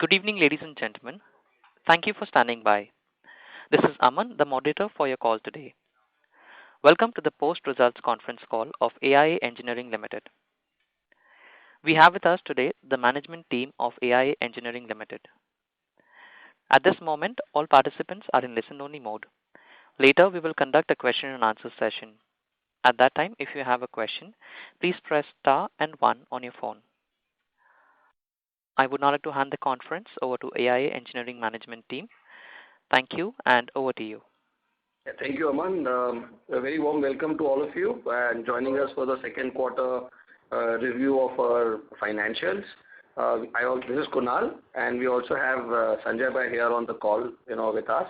Good evening, ladies and gentlemen. Thank you for standing by. This is Aman, the moderator for your call today. Welcome to the post-results conference call of AIA Engineering Limited. We have with us today the management team of AIA Engineering Limited. At this moment, all participants are in listen-only mode. Later, we will conduct a question and answer session. At that time, if you have a question, please press star and 1 on your phone. I would now like to hand the conference over to AIA Engineering Management Team. Thank you, and over to you. Thank you, Aman. A very warm welcome to all of you and joining us for the second quarter review of our financials. This is Kunal, and we also have Sanjay Bhai here on the call, with us.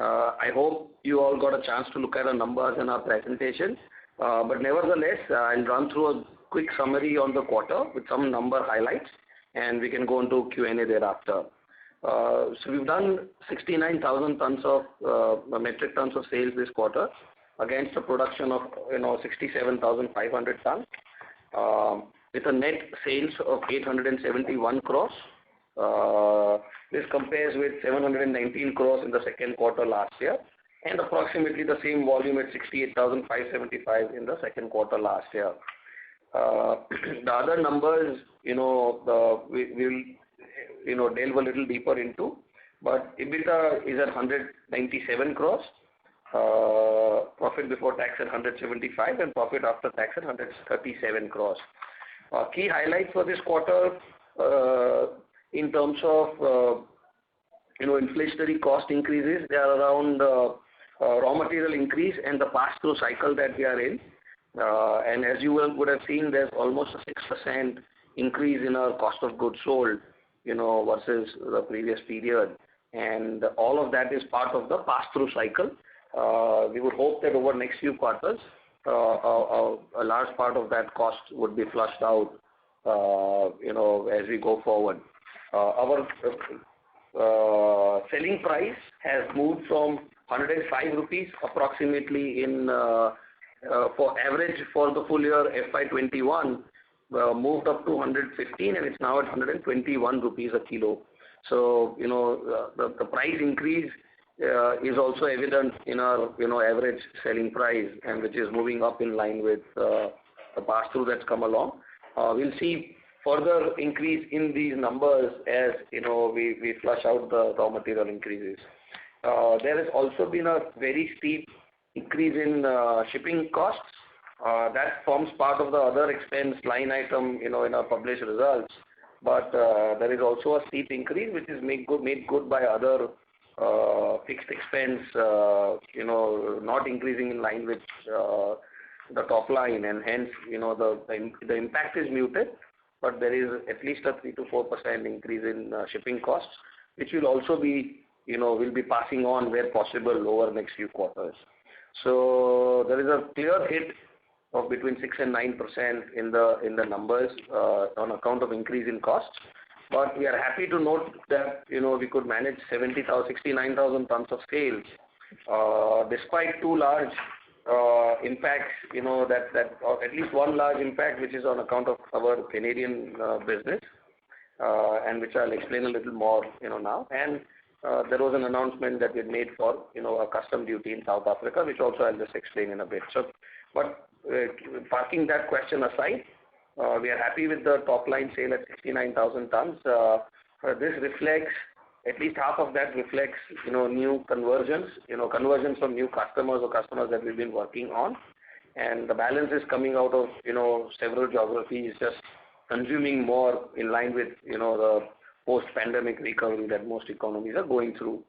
I hope you all got a chance to look at our numbers and our presentation. But nevertheless, I'll run through a quick summary on the quarter with some number highlights, and we can go into Q&A thereafter. So we've done 69,000 metric tons of sales this quarter against a production of 67,500 tons with a net sales of 871 crores. This compares with 719 crores in the second quarter last year and approximately the same volume at 68,575 in the second quarter last year. The other numbers, we'll delve a little deeper into, but EBITDA is at 197 crores, profit before tax at 175, and profit after tax at 137 crores. Key highlights for this quarter in terms of inflationary cost increases, they are around raw material increase and the pass-through cycle that we are in. And as you would have seen, there's almost a 6% increase in our cost of goods sold, versus the previous period. And all of that is part of the pass-through cycle. We would hope that over the next few quarters, a large part of that cost would be flushed out, as we go forward. Our selling price has moved from 105 rupees approximately for average for the full year FY21, moved up to 115, and it's now at 121 rupees a kilo. So, the price increase is also evident in our, average selling price, and which is moving up in line with the pass-through that's come along. We'll see further increase in these numbers as, we flush out the raw material increases. There has also been a very steep increase in shipping costs. That forms part of the other expense line item, in our published results. But there is also a steep increase which is made good by other fixed expense, not increasing in line with the top line, and hence, the impact is muted. But there is at least a 3 to 4% increase in shipping costs, which will also be, will be passing on where possible over the next few quarters. So there is a clear hit of between 6 and 9% in the numbers on account of increase in costs. But we are happy to note that we could manage 69,000 tons of sales despite two large impacts. That or at least one large impact which is on account of our Canadian business, and which I'll explain a little more now. And there was an announcement that we made for a custom duty in South Africa, which also I'll just explain in a bit. So, but parking that question aside, we are happy with the top line sale at 69,000 tons. This reflects, at least half of that reflects, new conversions, conversions from new customers or customers that we've been working on. And the balance is coming out of, several geographies just consuming more in line with, the post-pandemic recovery that most economies are going through.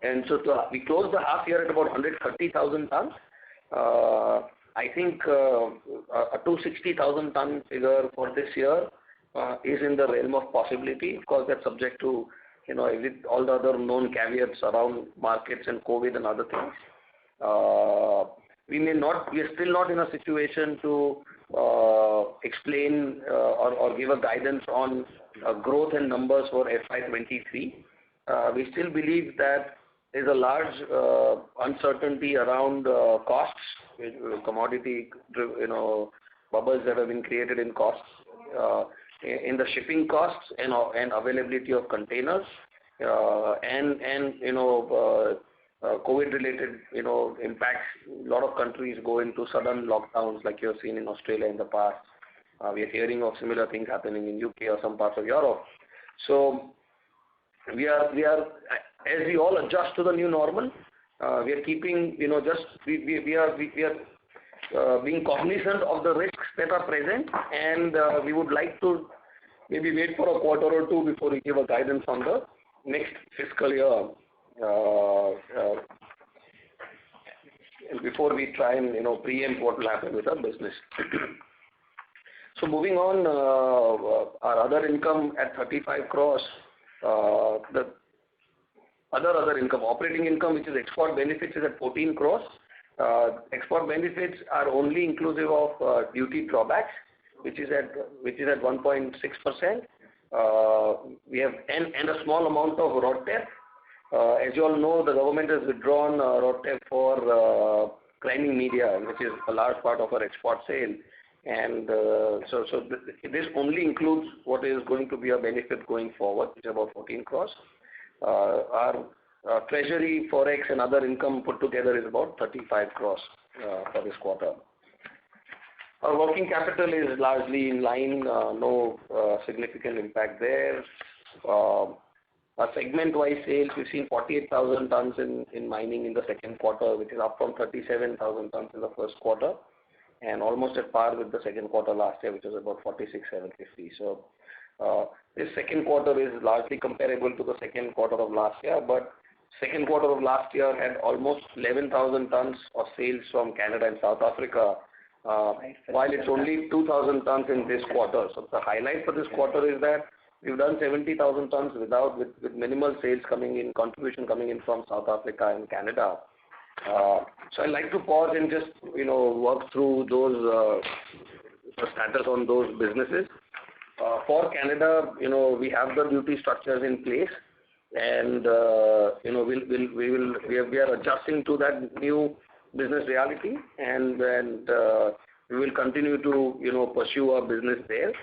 And so we closed the half year at about 130,000 tons. I think a 260,000 ton figure for this year is in the realm of possibility. Of course, that's subject to, with all the other known caveats around markets and COVID and other things. We are still not in a situation to explain or give a guidance on growth and numbers for FY23. We still believe that there's a large uncertainty around costs, commodity, bubbles that have been created in costs. in the shipping costs and availability of containers, and COVID-related impacts. A lot of countries go into sudden lockdowns, like you have seen in Australia in the past. We are hearing of similar things happening in UK or some parts of Europe. So we are as we all adjust to the new normal, we are keeping we are being cognizant of the risks that are present, and we would like to maybe wait for a quarter or two before we give a guidance on the next fiscal year, and before we try and preempt what will happen with our business. So moving on, our other income at 35 crores, the other income, operating income, which is export benefits, is at 14 crores. Export benefits are only inclusive of duty drawbacks, which is at 1.6%. We have and a small amount of RoDTEP. As you all know, the government has withdrawn RoDTEP for grinding media, which is a large part of our export sale. And so this only includes what is going to be a benefit going forward, which is about 14 crores. Our treasury, forex, and other income put together is about 35 crores for this quarter. Our working capital is largely in line, no significant impact there. Our segment-wise sales, we've seen 48,000 tons in mining in the second quarter, which is up from 37,000 tons in the first quarter, and almost at par with the second quarter last year, which was about 46,750. So this second quarter is largely comparable to the second quarter of last year, but second quarter of last year had almost 11,000 tons of sales from Canada and South Africa, while it's only 2,000 tons in this quarter. So the highlight for this quarter is that we've done 70,000 tons with minimal sales contribution coming in from South Africa and Canada. So I'd like to pause and just work through those the status on those businesses. For Canada, we have the duty structures in place, and we are adjusting to that new business reality, and we will continue to pursue our business there.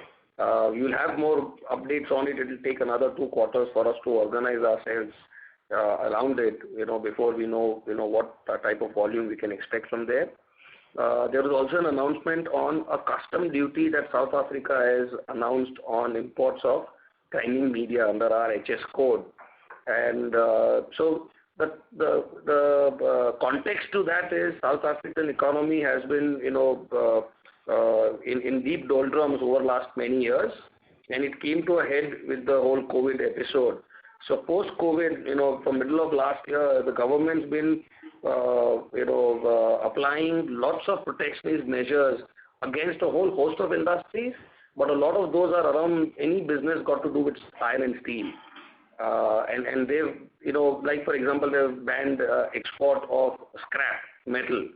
We will have more updates on it. It will take another 2 quarters for us to organize ourselves around it, before we know what type of volume we can expect from there. There was also an announcement on a custom duty that South Africa has announced on imports of grinding media under our HS code, and so the context to that is South African economy has been in deep doldrums over last many years, and it came to a head with the whole COVID episode. So post-COVID, from middle of last year, the government's been, applying lots of protectionist measures against a whole host of industries, but a lot of those are around any business got to do with iron and steel. And they've, like for example, they've banned export of scrap metal.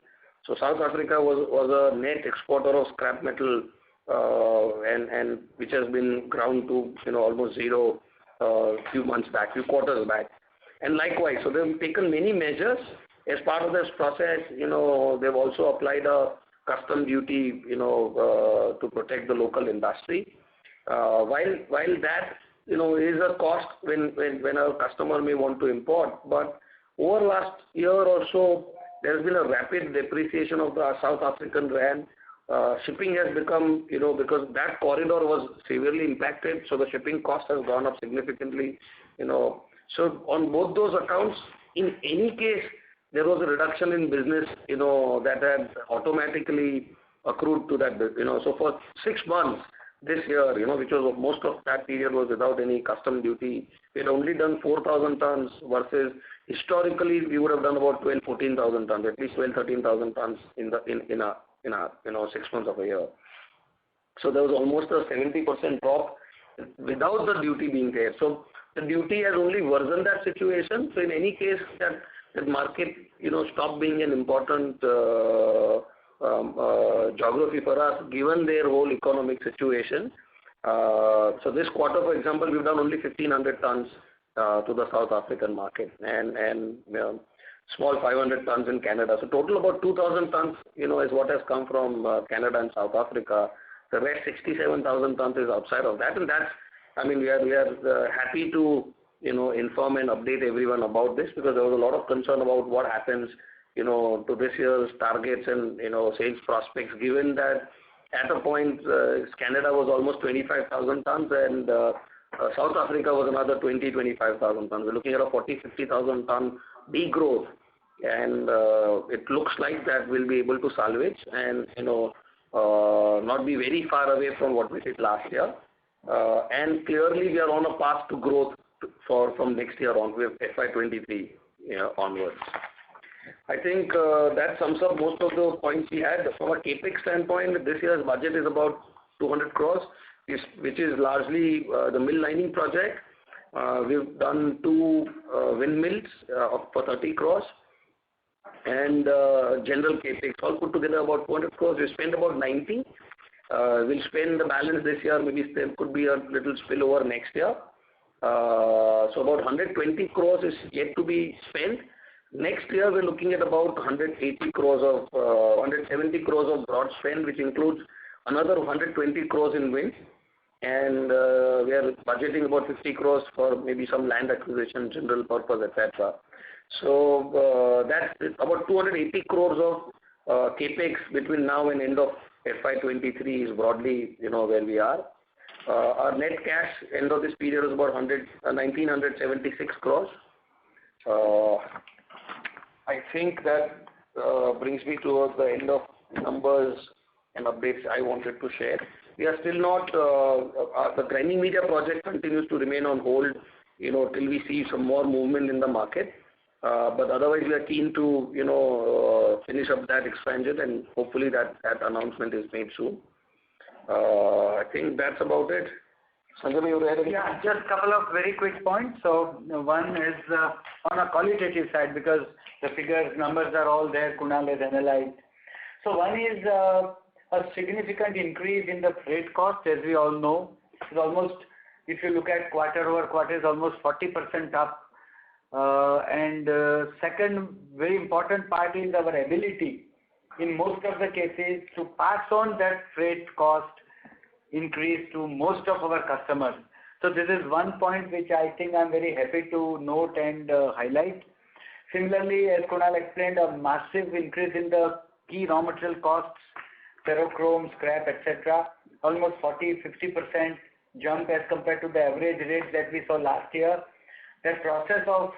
So South Africa was a net exporter of scrap metal, and which has been ground to almost zero few quarters back. And likewise, so they've taken many measures. As part of this process, they've also applied a custom duty, to protect the local industry. While that, is a cost when a customer may want to import, but over last year or so, there's been a rapid depreciation of the South African rand. Shipping has become, because that corridor was severely impacted, so the shipping cost has gone up significantly, So on both those accounts, in any case, there was a reduction in business, that had automatically accrued to that, So for 6 months this year, which was most of that period was without any custom duty, we had only done 4,000 tons versus historically we would have done about 14,000 tons, at least 13,000 tons in a 6 months of a year. So there was almost a 70% drop without the duty being there. So the duty has only worsened that situation. So in any case, that market stopped being an important geography for us, given their whole economic situation. So this quarter, for example, we've done only 1,500 tons to the South African market, and small 500 tons in Canada. So total about 2,000 tons, is what has come from Canada and South Africa. The rest 67,000 tons is outside of that, and that's, we are happy to inform and update everyone about this, because there was a lot of concern about what happens to this year's targets and sales prospects, given that at a point Canada was almost 25,000 tons and South Africa was another 25,000 tons. We're looking at a 50,000 ton degrowth, and it looks like that we'll be able to salvage and not be very far away from what we did last year. And clearly we are on a path to growth from next year on, with FY23 onwards. I think that sums up most of the points we had. From a capex standpoint, this year's budget is about 200 crores, which is largely the mill lining project. We've done 2 windmills for 30 crores and general capex, all put together about 200 crores. We spent about 90. We'll spend the balance this year. Maybe there could be a little spillover next year. So about 120 crores is yet to be spent. Next year we're looking at about 170 crores of broad spend, which includes another 120 crores in wind, and we are budgeting about 50 crores for maybe some land acquisition, general purpose, etc. So that's about 280 crores of capex between now and end of FY23 is broadly where we are. Our net cash end of this period is about 1,976 crores. I think that brings me towards the end of numbers and updates I wanted to share. We are still not, the grinding media project continues to remain on hold, till we see some more movement in the market. But otherwise we are keen to, finish up that expansion, and hopefully that announcement is made soon. I think that's about it. Sanjay, you read anything? Yeah, just a couple of very quick points. So one is on a qualitative side, because the figures, numbers are all there, Kunal has analyzed. So one is a significant increase in the freight cost, as we all know. It's almost, if you look at quarter over quarter, it's almost 40% up. And second very important part is our ability in most of the cases to pass on that freight cost increase to most of our customers. So this is one point which I think I'm very happy to note and highlight. Similarly, as Kunal explained, a massive increase in the key raw material costs, ferrochrome, scrap, etc. Almost 40-50% jump as compared to the average rates that we saw last year. That process of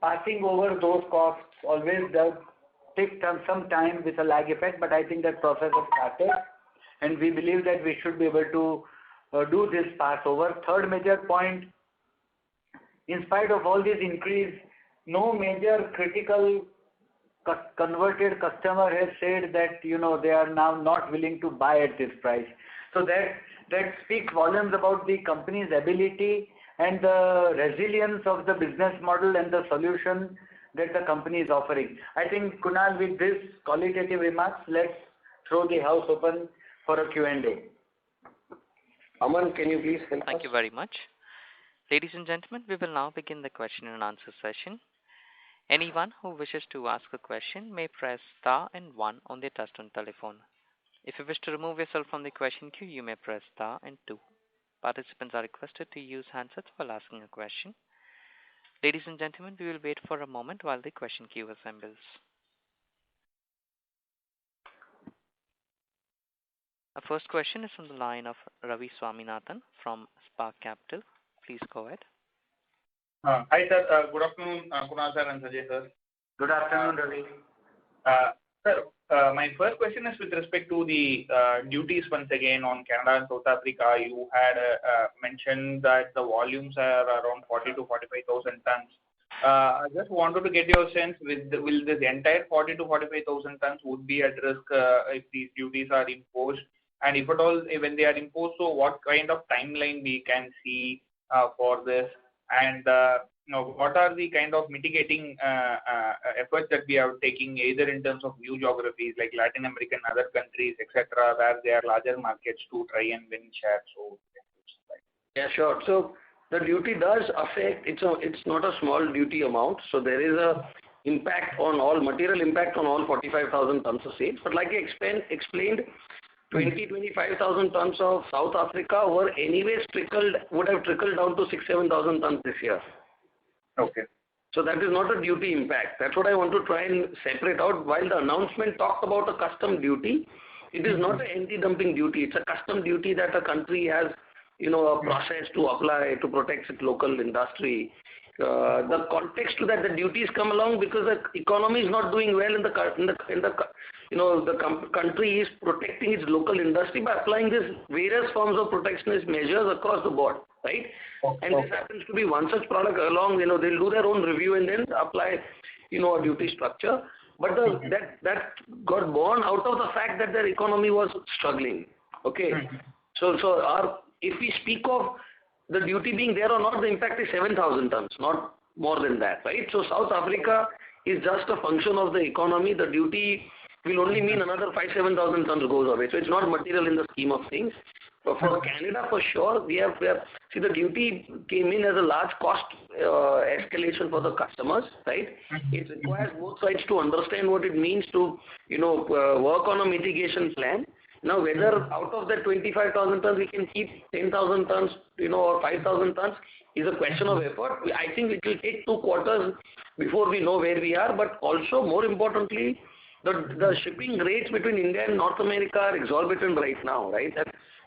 passing over those costs always does take some time with a lag effect, but I think that process has started, and we believe that we should be able to do this pass over. Third major point, in spite of all this increase, no major critical converted customer has said that they are now not willing to buy at this price. So that speaks volumes about the company's ability and the resilience of the business model and the solution that the company is offering. I think, Kunal, with this qualitative remarks, let's throw the house open for a Q&A. Aman, can you please help us? Thank you very much. Ladies and gentlemen, we will now begin the question and answer session. Anyone who wishes to ask a question may press star and 1 on their touchtone telephone. If you wish to remove yourself from the question queue, you may press star and 2. Participants are requested to use handsets while asking a question. Ladies and gentlemen, we will wait for a moment while the question queue assembles. Our first question is from the line of Ravi Swaminathan from Spark Capital. Please go ahead. Hi sir, good afternoon, Kunal sir and Sanjay sir. Good afternoon, Ravi. Sir, my first question is with respect to the duties once again on Canada and South Africa. You had mentioned that the volumes are around 40 to 45,000 tons. I just wanted to get your sense, will this entire 40 to 45,000 tons would be at risk if these duties are imposed? And if at all, when they are imposed, so what kind of timeline we can see for this? And what are the kind of mitigating efforts that we are taking, either in terms of new geographies like Latin American, other countries, etc., where there are larger markets to try and win share? So, yeah, sure. So the duty does affect. It's not a small duty amount. So there is a material impact on all 45,000 tons of sales. But like I explained, 25,000 tons of South Africa would have trickled down to 7,000 tons this year. Okay. So that is not a duty impact. That's what I want to try and separate out. While the announcement talked about a custom duty, it is not an anti-dumping duty. It's a custom duty that a country has, a process to apply to protect its local industry. The context to that, the duties come along because the economy is not doing well the country is protecting its local industry by applying these various forms of protectionist measures across the board, right? And this happens to be one such product along, they'll do their own review and then apply, a duty structure. But that got born out of the fact that their economy was struggling, okay? So if we speak of the duty being there or not, the impact is 7,000 tons, not more than that, right? So South Africa is just a function of the economy. The duty will only mean another 7,000 tons goes away. So it's not material in the scheme of things. But for Canada, for sure, see, the duty came in as a large cost escalation for the customers, right? It requires both sides to understand what it means to, work on a mitigation plan. Now, whether out of that 25,000 tons we can keep 10,000 tons, or 5,000 tons is a question of effort. I think it will take 2 quarters before we know where we are. But also, more importantly, the shipping rates between India and North America are exorbitant right now, right?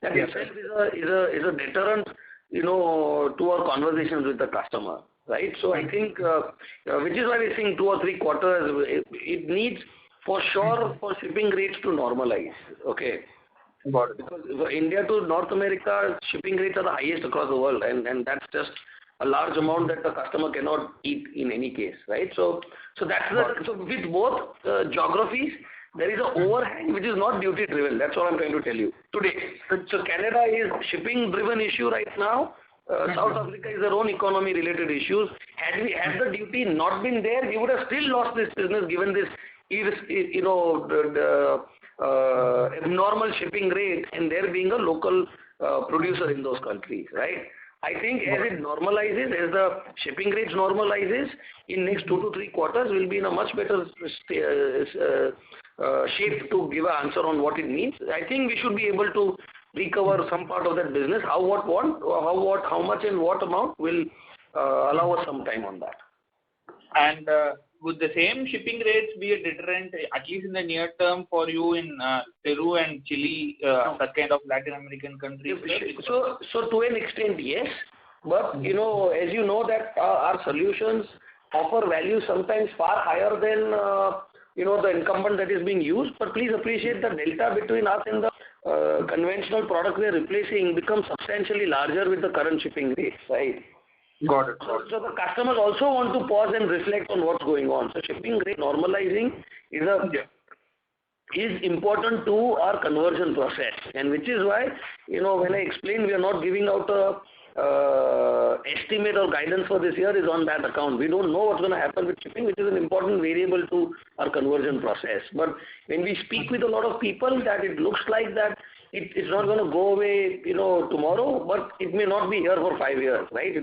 That itself is a deterrent, to our conversations with the customer, right? So I think, which is why we're saying 2 or 3 quarters, it needs for sure for shipping rates to normalize, okay? Got it. Because India to North America shipping rates are the highest across the world, and that's just a large amount that the customer cannot eat in any case, right? So with both geographies, there is an overhang which is not duty driven. That's what I'm trying to tell you today. So Canada is shipping driven issue right now. South Africa is their own economy related issues. Had the duty not been there, we would have still lost this business given this abnormal shipping rate and there being a local producer in those countries, right? I think as it normalizes, as the shipping rates normalizes, in next 2 to 3 quarters, we'll be in a much better shape to give an answer on what it means. I think we should be able to recover some part of that business. How much and what amount will allow us some time on that. And would the same shipping rates be a deterrent, at least in the near term, for you in Peru and Chile, that kind of Latin American countries? So to an extent, yes. But, as you know that our solutions offer value sometimes far higher than, the incumbent that is being used. But please appreciate the delta between us and the conventional product we are replacing becomes substantially larger with the current shipping rates, right? Got it. So the customers also want to pause and reflect on what's going on. So shipping rate normalizing is important to our conversion process, and which is why, when I explain we are not giving out a estimate or guidance for this year is on that account. We don't know what's going to happen with shipping, which is an important variable to our conversion process. But when we speak with a lot of people, that it looks like that it's not going to go away, tomorrow, but it may not be here for 5 years, right?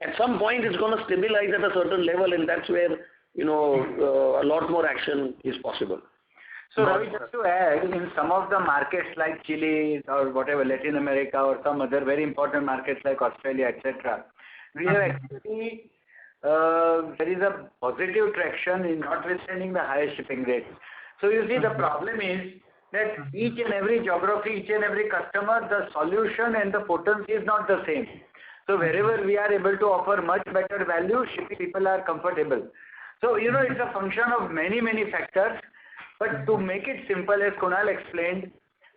At some point, it's going to stabilize at a certain level, and that's where, a lot more action is possible. So, Ravi, just to add, in some of the markets like Chile or whatever, Latin America or some other very important markets like Australia, etc., we have actually, there is a positive traction in notwithstanding the higher shipping rates. So, you see, the problem is that each and every geography, each and every customer, the solution and the potency is not the same. So wherever we are able to offer much better value, shipping people are comfortable. So, it's a function of many, many factors. But to make it simple, as Kunal explained,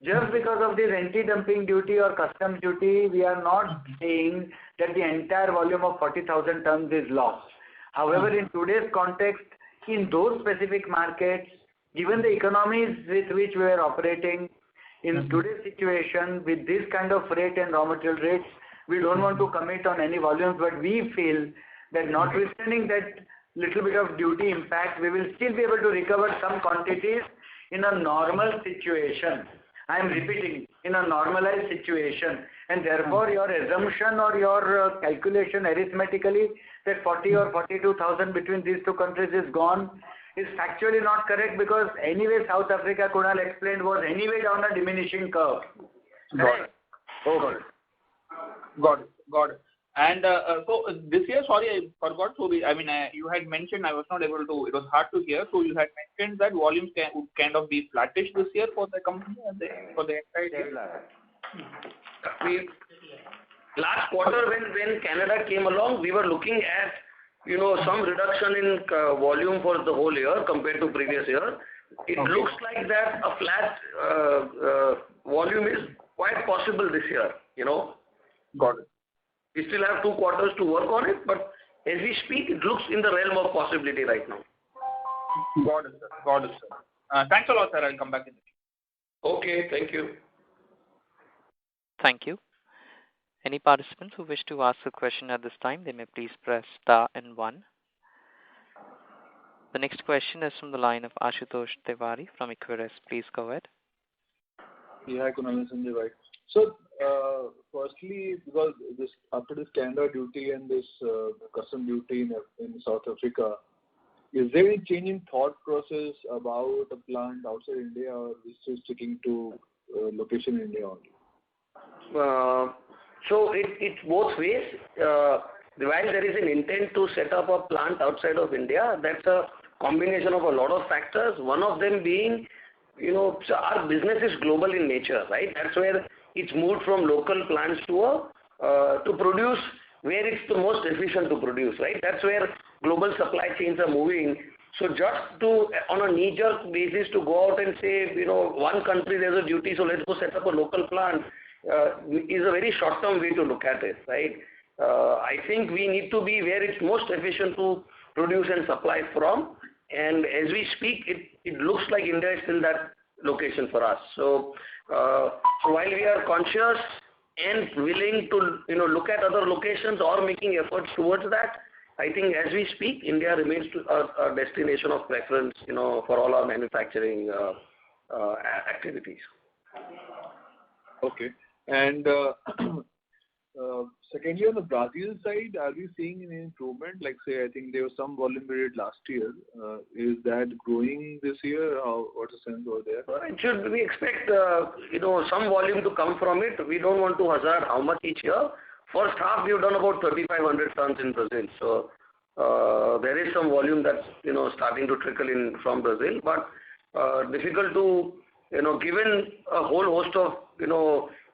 just because of this anti-dumping duty or customs duty, we are not saying that the entire volume of 40,000 tons is lost. However, in today's context, in those specific markets, given the economies with which we are operating, in today's situation, with this kind of rate and raw material rates, we don't want to commit on any volumes, but we feel that notwithstanding that little bit of duty impact, we will still be able to recover some quantities in a normal situation. I am repeating, in a normalized situation. And therefore, your assumption or your calculation arithmetically that 40 or 42,000 between these two countries is gone is factually not correct because anyway South Africa, Kunal explained, was anyway down a diminishing curve. Got it. Over. Got it. And so this year, sorry, I forgot. So you had mentioned, I was not able to. It was hard to hear. So you had mentioned that volumes would kind of be flattish this year for the company for the entire year. Last quarter, when Canada came along, we were looking at some reduction in volume for the whole year compared to previous year. It looks like that a flat volume is quite possible this year. Got it. We still have 2 quarters to work on it, but as we speak, it looks in the realm of possibility right now. Got it, sir. Thanks a lot, sir. I'll come back in the queue. Okay, thank you. Thank you. Any participants who wish to ask a question at this time, they may please press star and 1. The next question is from the line of Ashutosh Tiwari from Equirus. Please go ahead. Yeah, hi, Kunal and Sanjay bhai. So, firstly, because after this Canada duty and this custom duty in South Africa, is there any change in thought process about a plant outside India, or is it sticking to location in India only? So it's both ways. While there is an intent to set up a plant outside of India, that's a combination of a lot of factors. One of them being, so our business is global in nature, right? That's where it's moved from local plants to produce where it's the most efficient to produce, right? That's where global supply chains are moving. So just on a knee-jerk basis to go out and say, one country there's a duty, so let's go set up a local plant, is a very short-term way to look at it, right? I think we need to be where it's most efficient to produce and supply from. And as we speak, it looks like India is still that location for us. So while we are conscious and willing to look at other locations or making efforts towards that, I think as we speak, India remains a destination of preference, for all our manufacturing activities. Okay. And secondly, on the Brazil side, are we seeing any improvement? Like, say, I think there was some volume we did last year. Is that growing this year? What's the sense over there? We expect some volume to come from it. We don't want to hazard how much each year. First half, we've done about 3,500 tons in Brazil. So there is some volume that's starting to trickle in from Brazil, but difficult to given a whole host of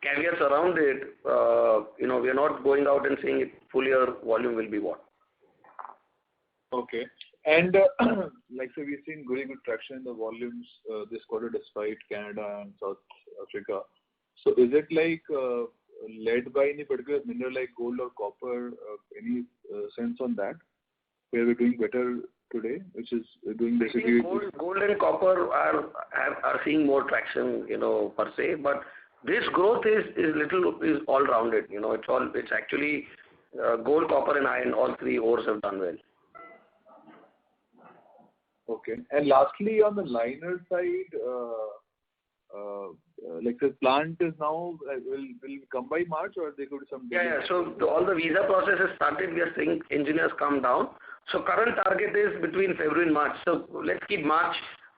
caveats around it. We are not going out and saying full year volume will be what. Okay. And like so, we've seen very good traction in the volumes this quarter despite Canada and South Africa. So is it like led by any particular mineral like gold or copper? Any sense on that? Where we're doing better today, which is doing basically. Gold and copper are seeing more traction, per se, but this growth is all rounded. It's actually gold, copper, and iron. All three ores have done well. Okay. And lastly, on the liner side, like the plant is now will come by March, or there could be some delay? Yeah. So all the visa process has started. We are seeing engineers come down. So current target is between February and March. So let's keep March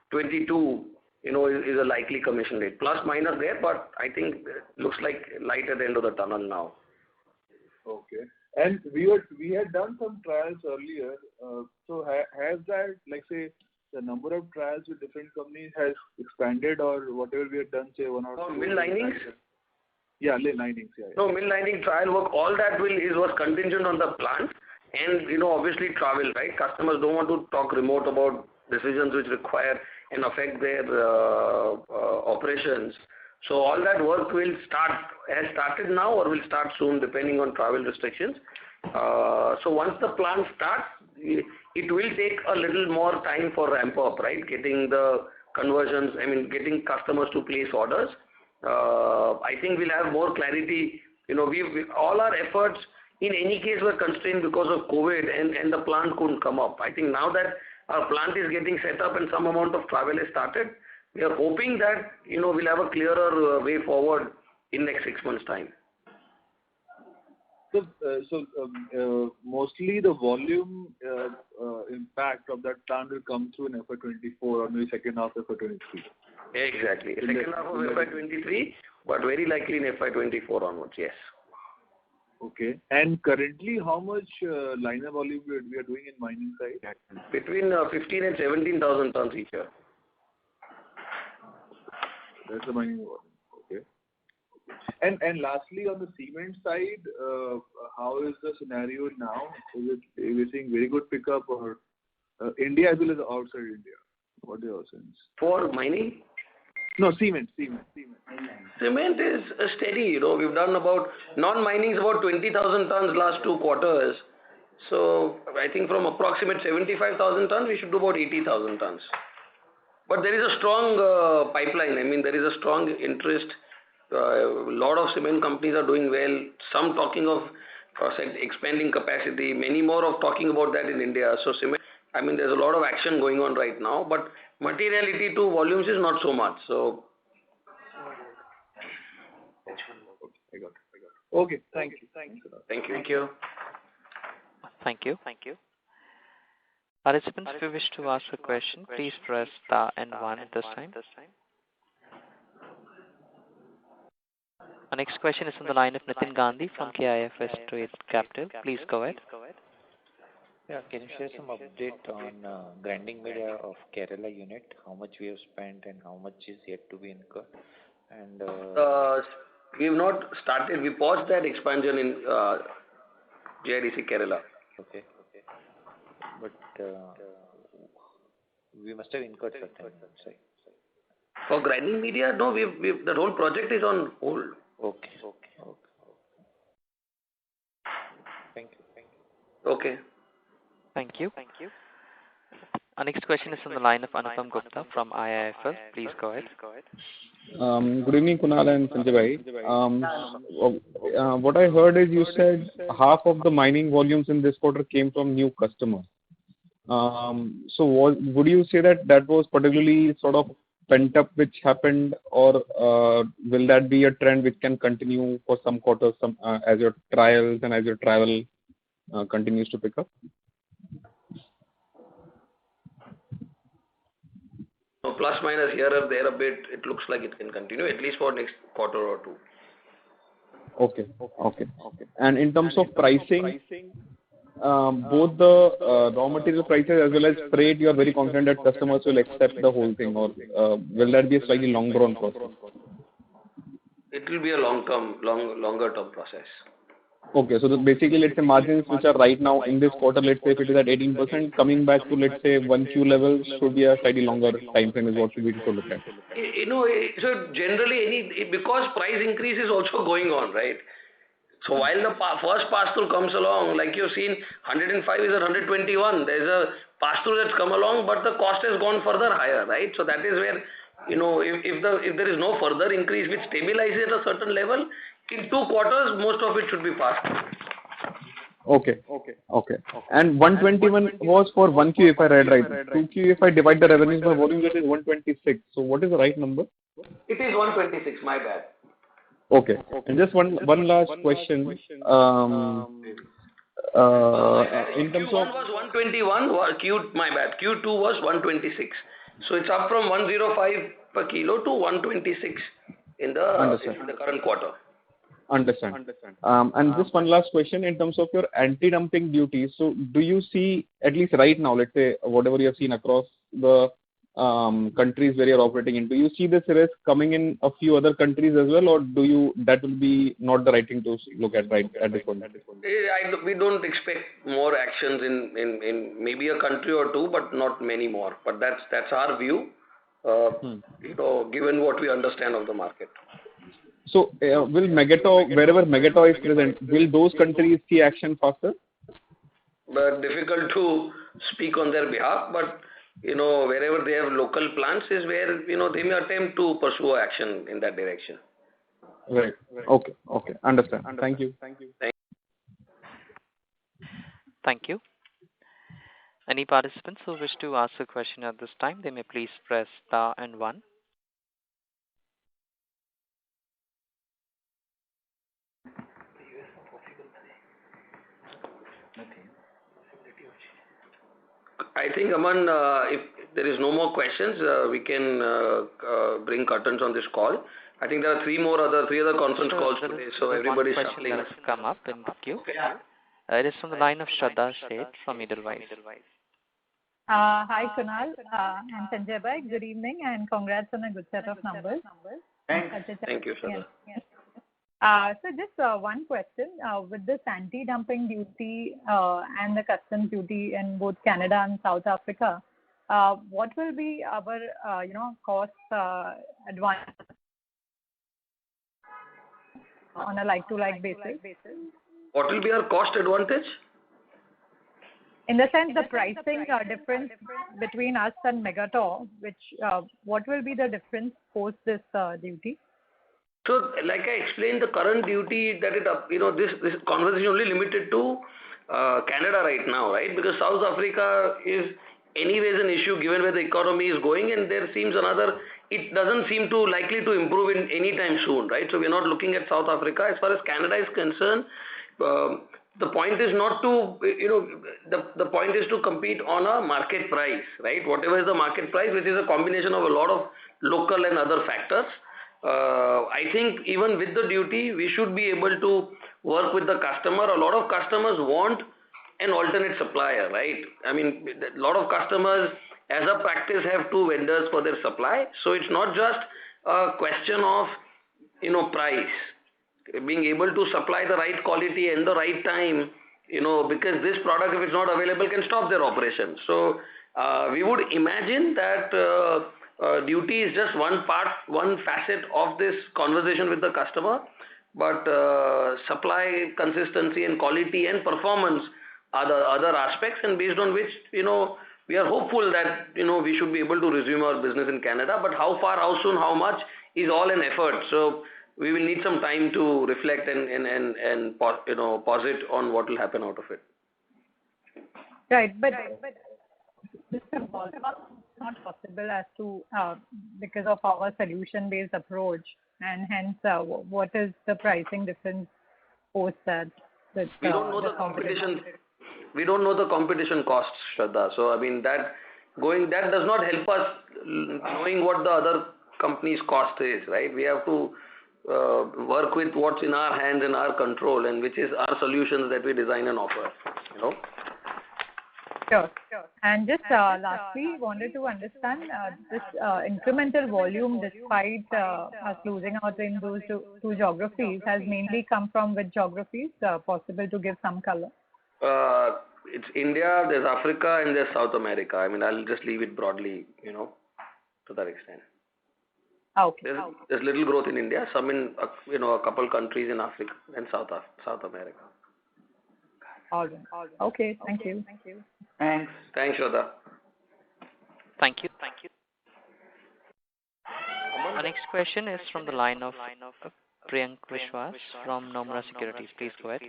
22. Is a likely commission date. Plus minus there, but I think it looks like light at the end of the tunnel now. Okay. And we had done some trials earlier. So has that, like say, the number of trials with different companies has expanded, or whatever we had done, say 1 or 2? Mill linings? Yeah, linings. Yeah. No, mill lining trial work. All that was contingent on the plant, and obviously travel. Right? Customers don't want to talk remote about decisions which require and affect their operations. So all that work has started now or will start soon depending on travel restrictions. So once the plant starts, it will take a little more time for ramp up, right? Getting the conversions, getting customers to place orders. I think we'll have more clarity. All our efforts in any case were constrained because of COVID and the plant couldn't come up. I think now that our plant is getting set up and some amount of travel has started, we are hoping that we'll have a clearer way forward in next 6 months' time. So mostly the volume impact of that plant will come through in FY24 or maybe second half of FY23. Exactly. Second half of FY23, but very likely in FY24 onwards, yes. Okay. And currently, how much liner volume we are doing in mining side? Between 15 and 17,000 tons each year. That's the mining volume. Okay. And lastly, on the cement side, how is the scenario now? Are we seeing very good pickup or India as well as outside India? What are your sense? For mining? No, cement. Cement is steady. We've done about, non-mining is about 20,000 tons last 2 quarters. So I think from approximate 75,000 tons, we should do about 80,000 tons. But there is a strong pipeline. I mean, there is a strong interest. A lot of cement companies are doing well. Some talking of expanding capacity. Many more of talking about that in India. So cement, I mean, there's a lot of action going on right now. But materiality to volumes is not so much. So. I got it. Okay. Thank you. Thank you. Thank you. Participants, if you wish to ask a question, please press star and 1 at this time. Our next question is on the line of Nitin Gandhi from KIFS Trade Capital. Please go ahead. Yeah, can you share some update on grinding media of Kerala unit? How much we have spent and how much is yet to be incurred? And we have not started. We paused that expansion in GIDC Kerala. Okay. But we must have incurred certain, right? For grinding media, no. The whole project is on hold. Okay. Thank you. Okay. Thank you. Our next question is on the line of Anupam Gupta from IIFL. Please go ahead. Good evening, Kunal and Sanjay bhai. What I heard is you said half of the mining volumes in this quarter came from new customers. So would you say that was particularly sort of pent up which happened, or will that be a trend which can continue for some quarters as your trials and as your travel continues to pick up? Plus minus here or there a bit, it looks like it can continue at least for next quarter or 2. Okay. And in terms of pricing, both the raw material prices as well as freight, you are very confident that customers will accept the whole thing, or will that be a slightly longer run process? It will be a longer term process. Okay, so basically, let's say margins which are right now in this quarter, let's say if it is at 18%, coming back to, let's say, 1Q levels should be a slightly longer time frame is what we need to look at. So generally, because price increase is also going on, right? So while the first pass-through comes along, like you've seen, 105 is at 121. There's a pass-through that's come along, but the cost has gone further higher, right? So that is where, if there is no further increase which stabilizes at a certain level, in 2 quarters, most of it should be passed. Okay. And 121 was for 1Q if I read right. 2Q if I divide the revenues by volume, that is 126. So what is the right number? It is 126, my bad. Okay. And just one last question. In terms Q1 of was 121, my bad. Q2 was 126. So it's up from 105 per kilo to 126 in the current quarter. Understand. And just one last question in terms of your anti-dumping duties. So do you see, at least right now, let's say whatever you have seen across the countries where you're operating in, do you see this risk coming in a few other countries as well, or that will be not the right thing to look at right at this point? We don't expect more actions in maybe a country or 2, but not many more. But that's our view, given what we understand of the market. So will Magotteaux, wherever Magotteaux is present, will those countries see action faster? But difficult to speak on their behalf, but wherever they have local plants is where they may attempt to pursue action in that direction. Right. Okay. Understand. Thank you. Thank you. Any participants who wish to ask a question at this time, they may please press star and 1. I think, Aman, if there is no more questions, we can bring curtains on this call. I think there are three other conference calls today, so everybody's one question shuffling. that has come up in the queue. Okay. It is from the line of Shraddha Sheth from Edelweiss. Hi, Kunal and Sanjay Bhai. Good evening and congrats on a good set of numbers. Thank you, Shraddha. Yes. So just one question. With this anti-dumping duty and the customs duty in both Canada and South Africa, what will be our cost advantage on a like-to-like basis? What will be our cost advantage? In the sense, the pricing difference between us and Megator, what will be the difference post this duty? So, like I explained, the current duty that this conversation only limited to Canada right now, right? Because South Africa is anyways an issue given where the economy is going, and it doesn't seem to likely to improve in any time soon, right? So we're not looking at South Africa. As far as Canada is concerned, the point is not to, the point is to compete on a market price, right? Whatever is the market price, which is a combination of a lot of local and other factors. I think even with the duty, we should be able to work with the customer. A lot of customers want an alternate supplier, right? I mean, a lot of customers, as a practice, have two vendors for their supply. So it's not just a question of, price. Being able to supply the right quality and the right time, because this product, if it's not available, can stop their operation. So we would imagine that duty is just one facet of this conversation with the customer, but supply consistency and quality and performance are the other aspects, and based on which, we are hopeful that, we should be able to resume our business in Canada. But how far, how soon, how much is all an effort. So we will need some time to reflect and posit on what will happen out of it. Right, but this is not possible as to because of our solution-based approach, and hence what is the pricing difference post that? We don't know the competition. We don't know the competition costs, Shraddha. So I mean that does not help us knowing what the other company's cost is, right? We have to work with what's in our hands and our control, and which is our solutions that we design and offer. Sure. And just lastly, wanted to understand this incremental volume, despite us losing out in those two geographies, has mainly come from which geographies? Possible to give some color? It's India, there's Africa, and there's South America. I mean, I'll just leave it broadly, to that extent. Okay. There's little growth in India, some in a couple countries in Africa and South America. All right. Okay. Thank you. Thanks. Thanks, Shraddha. Thank you. Our next question is from the line of Priyank Vishwas from Nomura Securities. Please go ahead.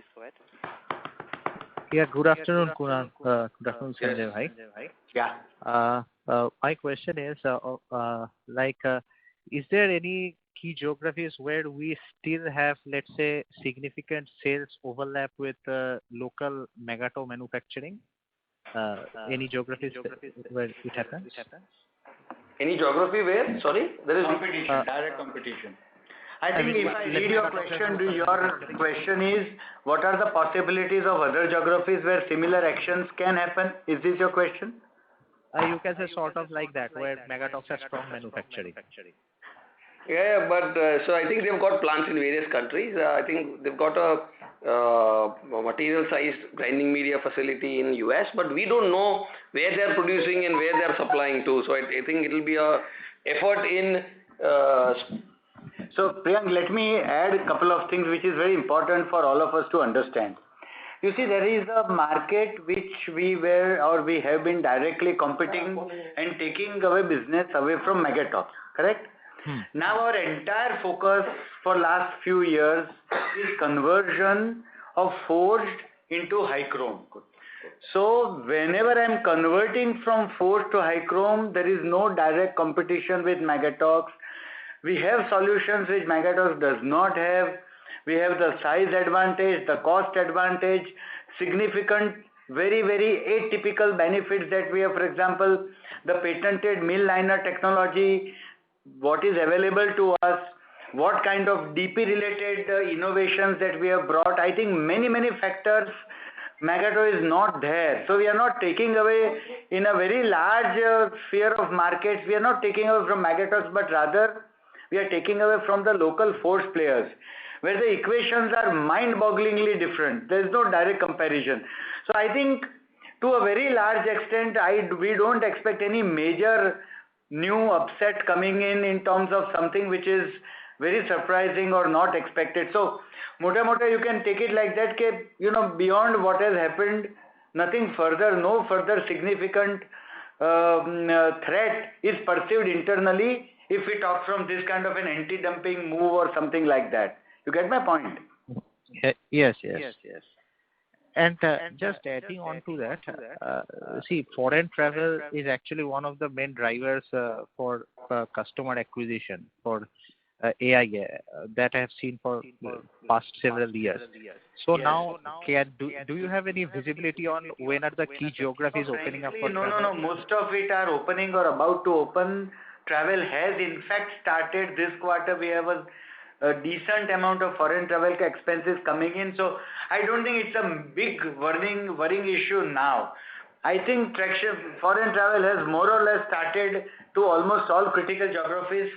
Yeah, good afternoon, Kunal. Good afternoon, Sanjay Bhai. Yeah. My question is, is there any key geographies where we still have, let's say, significant sales overlap with local Megator manufacturing? Any geographies where it happens? Any geography where? Sorry? There is competition, direct competition. I think if I read your question is, what are the possibilities of other geographies where similar actions can happen? Is this your question? You can say sort of like that, where Megator has strong manufacturing. Yeah, but so I think they've got plants in various countries. I think they've got a material-sized grinding media facility in US, but we don't know where they're producing and where they're supplying to. So I think it'll be a effort in. So Priyank, let me add a couple of things which is very important for all of us to understand. You see, there is a market which we have been directly competing and taking away business away from Megator, correct? Now our entire focus for last few years is conversion of forged into high chrome. So whenever I am converting from forged to high chrome, there is no direct competition with Megatox. We have solutions which Megatox does not have. We have the size advantage, the cost advantage, significant very, very atypical benefits that we have. For example, the patented mill liner technology, what is available to us, what kind of DP related innovations that we have brought. I think many, many factors Magato is not there. So we are not taking away in a very large sphere of markets. We are not taking away from Magatos, but rather we are taking away from the local force players, where the equations are mind-bogglingly different. There is no direct comparison. So I think to a very large extent, we don't expect any major new upset coming in terms of something which is very surprising or not expected. So, mota you can take it like that, beyond what has happened, nothing further, no further significant threat is perceived internally if we talk from this kind of an anti-dumping move or something like that. You get my point? Yes. And just adding on to that, see, foreign travel is actually one of the main drivers for customer acquisition for AI that I have seen for past several years. So now, do you have any visibility on when are the key geographies opening up for travel? No. Most of it are opening or about to open. Travel has in fact started this quarter. We have a decent amount of foreign travel expenses coming in. So I don't think it's a big worrying issue now. I think foreign travel has more or less started to almost all critical geographies.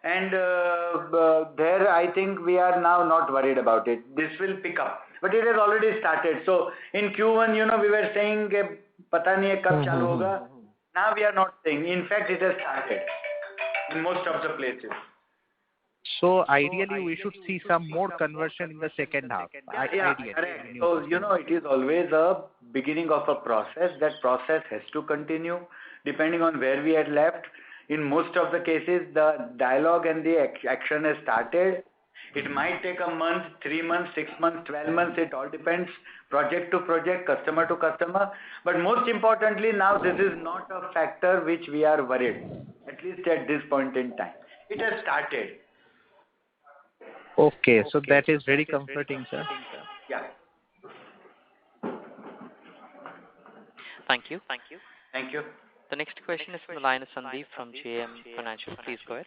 And there I think we are now not worried about it. This will pick up. But it has already started. So in Q1, we were saying, pata nahi hai kab chalu hoga. Now we are not saying. In fact, it has started in most of the places. So ideally, we should see some more conversion in the second half. Ideally. So, it is always a beginning of a process. That process has to continue depending on where we had left. In most of the cases, the dialogue and the action has started. It might take a month, 3 months, 6 months, 12 months. It all depends project to project, customer to customer. But most importantly, now this is not a factor which we are worried, at least at this point in time. It has started. Okay, so that is very comforting, sir. Yeah. Thank you. Thank you. The next question is from the line of Sandeep from JM Financial. Please go ahead.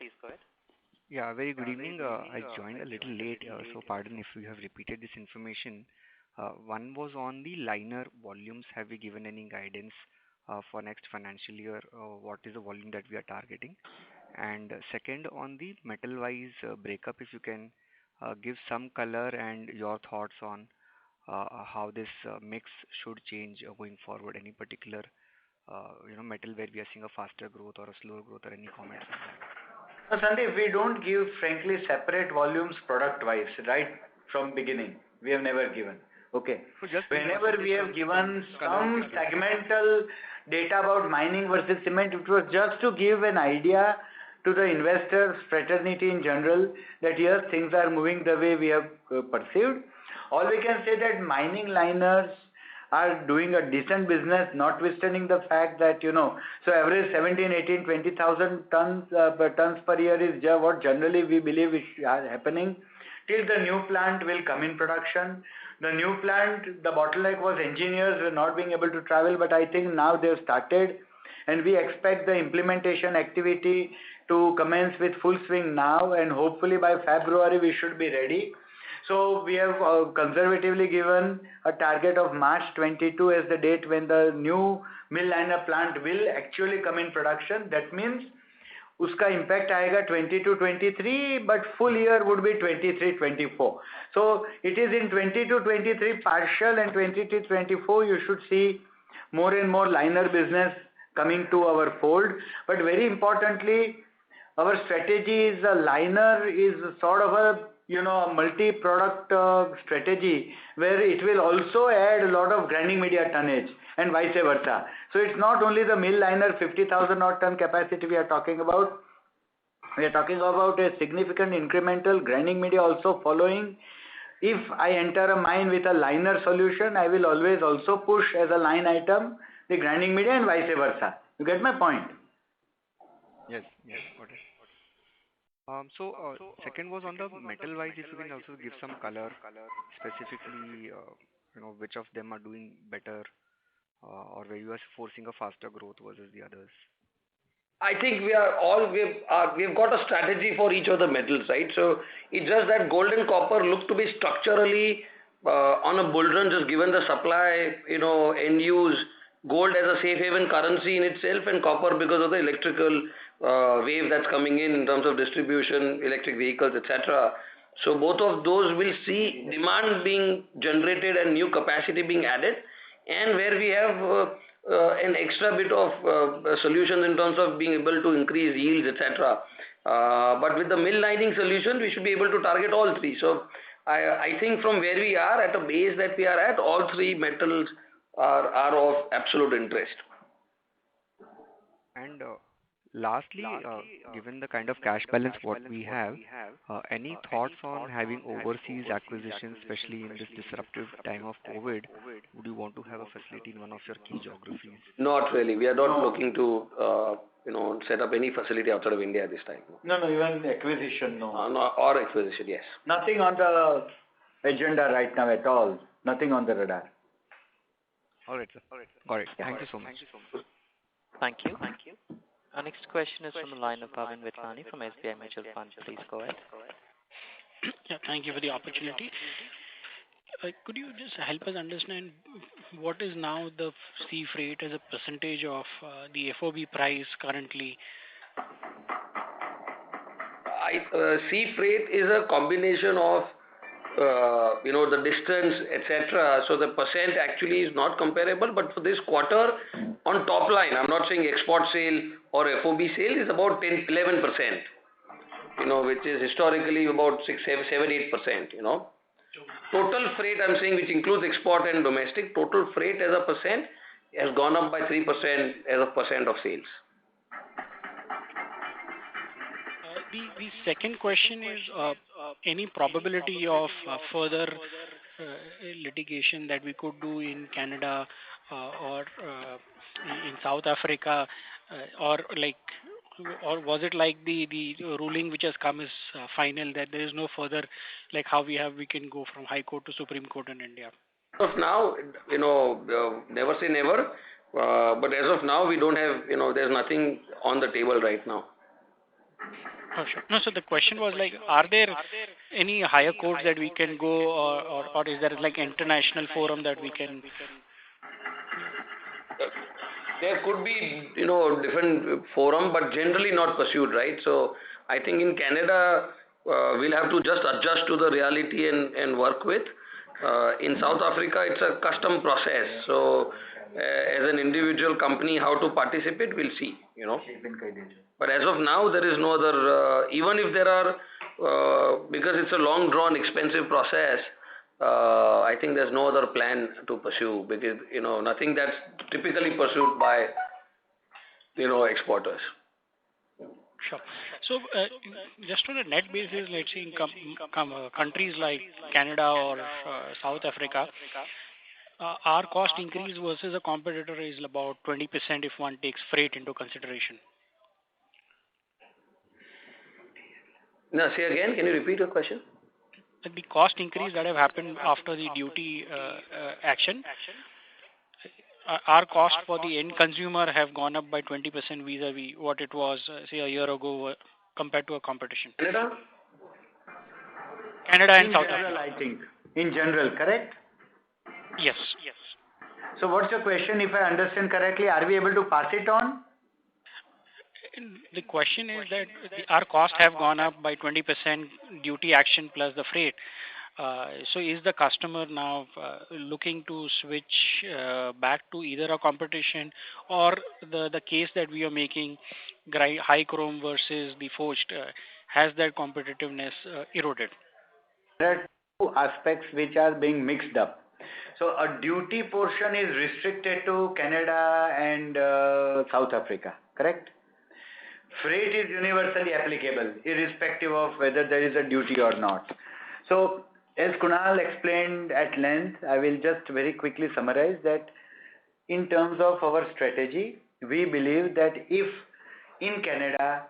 Yeah, very good evening. I joined a little late, so pardon if you have repeated this information. One was on the liner volumes. Have we given any guidance for next financial year? What is the volume that we are targeting? And second, on the metal-wise breakup, if you can give some color and your thoughts on how this mix should change going forward. Any particular metal where we are seeing a faster growth or a slower growth, or any comments on that? Sandeep, we don't give frankly separate volumes product-wise, right from beginning. We have never given. Okay. So just whenever we have given some segmental data about mining versus cement, it was just to give an idea to the investors, fraternity in general, that yes, things are moving the way we have perceived. All we can say that mining liners are doing a decent business, notwithstanding the fact that, so average 17, 18, 20,000 tons per year is what generally we believe is happening till the new plant will come in production. The new plant, the bottleneck was engineers were not being able to travel, but I think now they've started, and we expect the implementation activity to commence with full swing now, and hopefully by February we should be ready. So we have conservatively given a target of March 22 as the date when the new mill liner plant will actually come in production. That means uska impact aayega 22-23, but full year would be 23-24. So it is in 22-23 partial, and 23-24 you should see more and more liner business coming to our fold. But very importantly, our strategy is a liner is sort of a multi-product strategy where it will also add a lot of grinding media tonnage and vice versa. So it's not only the mill liner 50,000 odd ton capacity we are talking about. We are talking about a significant incremental grinding media also following. If I enter a mine with a liner solution, I will always also push as a line item the grinding media and vice versa. You get my point? Yes, got it. Second was on the metal-wise, if you can also give some color, specifically, which of them are doing better or where you are forcing a faster growth versus the others? I think we've got a strategy for each of the metals, right? So it's just that gold and copper look to be structurally on a bull run, just given the supply, end use. Gold as a safe haven currency in itself, and copper because of the electrical wave that's coming in terms of distribution, electric vehicles, etc. So both of those will see demand being generated and new capacity being added, and where we have an extra bit of solutions in terms of being able to increase yields, etc. But with the mill lining solution, we should be able to target all three. So I think from where we are at a base that we are at, all three metals are of absolute interest. And lastly, given the kind of cash balance what we have, any thoughts on having overseas acquisitions, especially in this disruptive time of COVID? Would you want to have a facility in one of your key geographies? Not really. We are not looking to set up any facility outside of India at this time. No, even acquisition, no. Or acquisition, yes. Nothing on the agenda right now at all. Nothing on the radar. All right, sir. Got it. Thank you so much. Thank you. Our next question is from the line of Bhavin Vithlani from SBI Mutual Fund. Please go ahead. Yeah, thank you for the opportunity. Could you just help us understand what is now the sea freight as a percentage of the FOB price currently? Sea freight is a combination of the distance, etc. So the percent actually is not comparable, but for this quarter, on top line, I'm not saying export sale or FOB sale, is about 10-11%, which is historically about 6-7-8%, Total freight, I'm saying, which includes export and domestic, total freight as a percent has gone up by 3% as a percent of sales. The second question is any probability of further litigation that we could do in Canada or in South Africa, or was it like the ruling which has come is final, that there is no further, like how we can go from High Court to Supreme Court in India? As of now, never say never, but as of now we don't have, there's nothing on the table right now. Oh, sure. No, so the question was are there any higher courts that we can go, or is there international forum that we can? There could be, different forum, but generally not pursued, right? So I think in Canada, we'll have to just adjust to the reality and work with. In South Africa, it's a custom process. So as an individual company, how to participate, we'll see, But as of now, there is no other, even if there are, because it's a long drawn, expensive process, I think there's no other plan to pursue, because, nothing that's typically pursued by, exporters. Sure. So, just on a net basis, let's say in countries like Canada or South Africa, our cost increase versus a competitor is about 20% if one takes freight into consideration. No, say again, can you repeat your question? The cost increase that have happened after the duty action, our cost for the end consumer have gone up by 20% vis-a-vis what it was, say, a year ago compared to a competition. Canada and South Africa. I think. In general, correct? Yes. So what's your question? If I understand correctly, are we able to pass it on? The question is that our costs have gone up by 20% duty action plus the freight. So is the customer now looking to switch back to either a competition or the case that we are making, high chrome versus the forged, has that competitiveness eroded? There are two aspects which are being mixed up. So a duty portion is restricted to Canada and South Africa, correct? Freight is universally applicable, irrespective of whether there is a duty or not. So, as Kunal explained at length, I will just very quickly summarize that in terms of our strategy, we believe that if in Canada,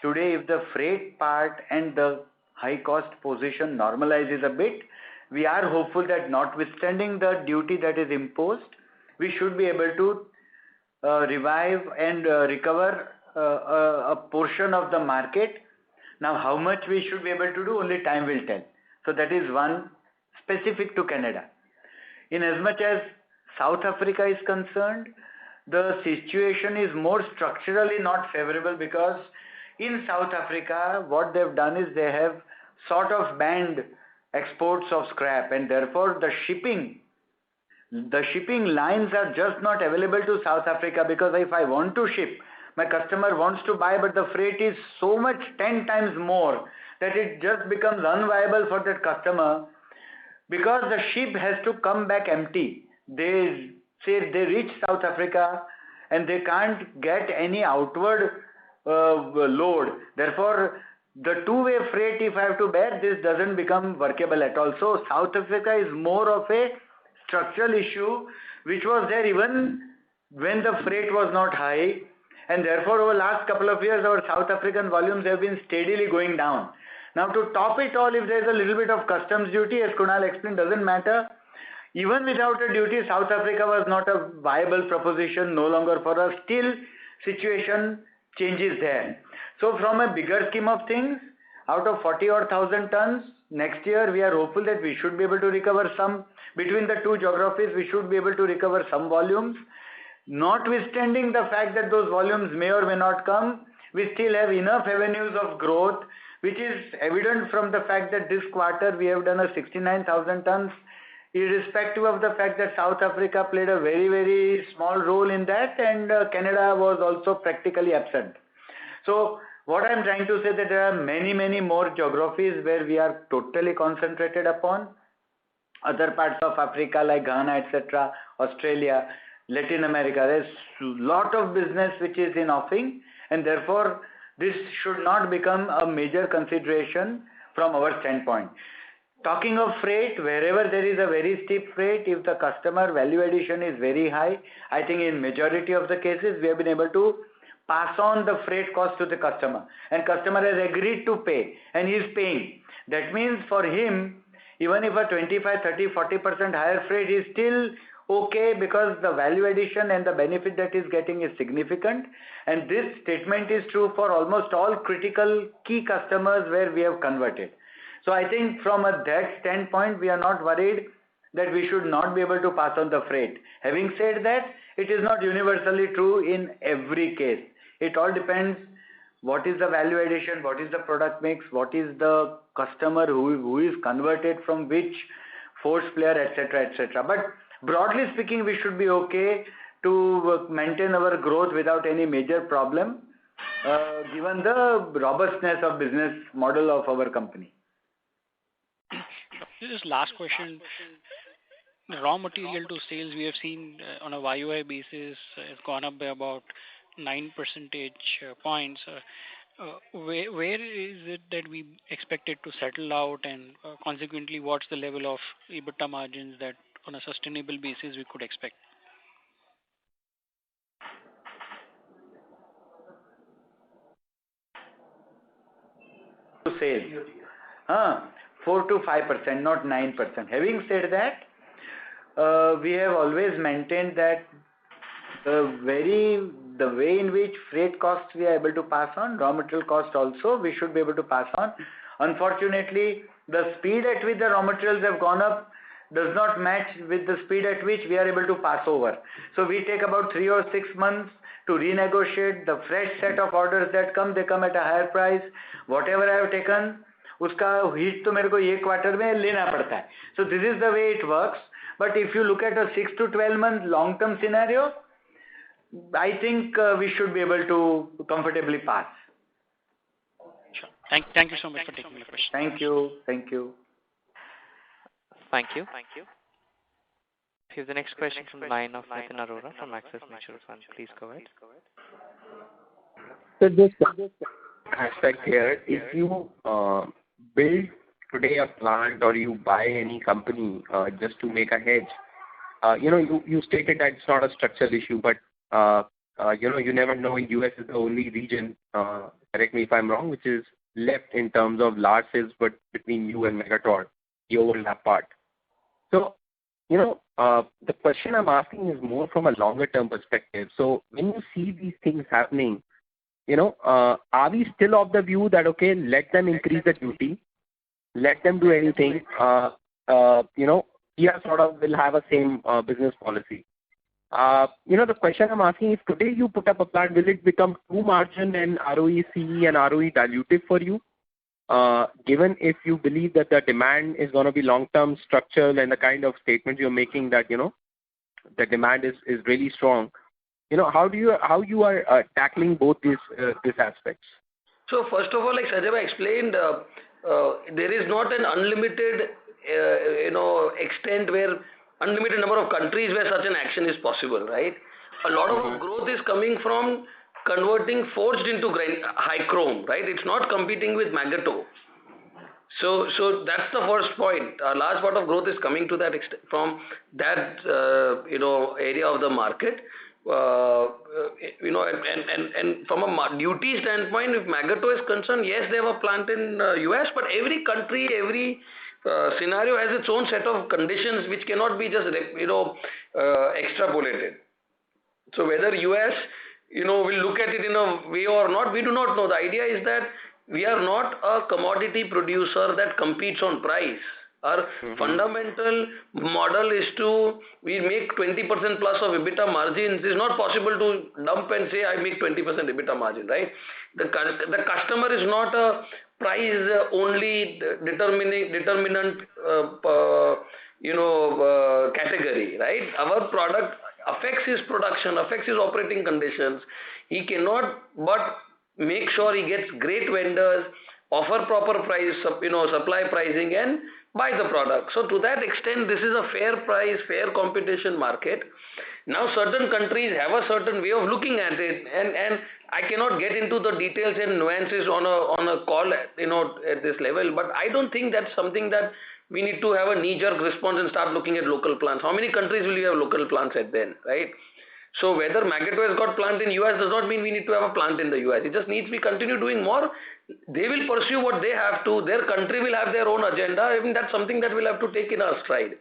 today if the freight part and the high cost position normalizes a bit, we are hopeful that notwithstanding the duty that is imposed, we should be able to revive and recover a portion of the market. Now, how much we should be able to do, only time will tell. So that is one specific to Canada. In as much as South Africa is concerned, the situation is more structurally not favorable, because in South Africa, what they've done is they have sort of banned exports of scrap, and therefore the shipping lines are just not available to South Africa, because if I want to ship, my customer wants to buy, but the freight is so much 10 times more that it just becomes unviable for that customer, because the ship has to come back empty. They say they reach South Africa and they can't get any outward load. Therefore, the two-way freight, if I have to bear, this doesn't become workable at all. So South Africa is more of a structural issue, which was there even when the freight was not high, and therefore over the last couple of years our South African volumes have been steadily going down. Now, to top it all, if there is a little bit of customs duty, as Kunal explained, doesn't matter. Even without a duty, South Africa was not a viable proposition, no longer for us. Still, situation changes there. So from a bigger scheme of things, out of 40 or 1,000 tons, next year we are hopeful that we should be able to recover some. Between the two geographies, we should be able to recover some volumes. Notwithstanding the fact that those volumes may or may not come, we still have enough avenues of growth, which is evident from the fact that this quarter we have done a 69,000 tons, irrespective of the fact that South Africa played a very, very small role in that, and Canada was also practically absent. So what I am trying to say, that there are many, many more geographies where we are totally concentrated upon. Other parts of Africa like Ghana, etc., Australia, Latin America, there's a lot of business which is in offing, and therefore this should not become a major consideration from our standpoint. Talking of freight, wherever there is a very steep freight, if the customer value addition is very high, I think in majority of the cases we have been able to pass on the freight cost to the customer, and customer has agreed to pay and he is paying. That means for him, even if a 25, 30, 40% higher freight is still okay, because the value addition and the benefit that is getting is significant, and this statement is true for almost all critical key customers where we have converted. So I think from that standpoint, we are not worried that we should not be able to pass on the freight. Having said that, it is not universally true in every case. It all depends what is the value addition, what is the product mix, what is the customer who is converted from which force player, etc., etc. But broadly speaking, we should be okay to maintain our growth without any major problem, given the robustness of business model of our company. This is last question. Raw material to sales, we have seen on a YOY basis has gone up by about 9 percentage points. Where is it that we expect it to settle out, and consequently what's the level of EBITDA margins that on a sustainable basis we could expect? To sales. 4 to 5%, not 9%. Having said that, we have always maintained that the way in which freight costs we are able to pass on, raw material cost also we should be able to pass on. Unfortunately, the speed at which the raw materials have gone up does not match with the speed at which we are able to pass over. So we take about 3 or 6 months to renegotiate the fresh set of orders that come. They come at a higher price. Whatever I have taken, उसका hit तो मेरे को ये quarter में लेना पड़ता है. So this is the way it works. But if you look at a 6 to 12 month long term scenario, I think we should be able to comfortably pass. Sure. Thank you so much for taking the question. Thank you. Thank you. Thank you. Here's the next question from the line of Nitin Arora from Axis Mutual Fund. Please go ahead. So this aspect here, if you build today a plant or you buy any company just to make a hedge, you stated that it's not a structural issue, but you never know. US is the only region, correct me if I'm wrong, which is left in terms of large sales, but between you and Megator, the overlap part. So the question I'm asking is more from a longer term perspective. So when you see these things happening, are we still of the view that, okay, let them increase the duty, let them do anything, Kia sort of will have a same business policy. The question I'm asking is, today you put up a plant, will it become too margin and ROE CE and ROE dilutive for you? Given if you believe that the demand is going to be long-term structural and the kind of statements you're making that, the demand is really strong, how you are tackling both these aspects? So first of all, like Sanjay explained, there is not an unlimited, extent where unlimited number of countries where such an action is possible, right? A lot of growth is coming from converting forged into high chrome, right? It's not competing with Magato. So that's the first point. A large part of growth is coming to that extent from that area of the market. And from a duty standpoint, if Magato is concerned, yes, they have a plant in US, but every country, every scenario has its own set of conditions which cannot be just extrapolated. So whether US will look at it in a way or not, we do not know. The idea is that we are not a commodity producer that competes on price. Our fundamental model is we make 20% plus of EBITDA margins. It's not possible to dump and say I make 20% EBITDA margin, right? The customer is not a price only determinant category, right? Our product affects his production, affects his operating conditions. He cannot but make sure he gets great vendors, offer proper price, supply pricing and buy the product. So to that extent, this is a fair price, fair competition market. Now certain countries have a certain way of looking at it, and I cannot get into the details and nuances on a call, at this level. But I don't think that's something that we need to have a knee-jerk response and start looking at local plants. How many countries will you have local plants at then, right? So whether Magato has got plant in US does not mean we need to have a plant in the US. It just needs we continue doing more. They will pursue what they have to. Their country will have their own agenda. I mean, that's something that we'll have to take in our stride.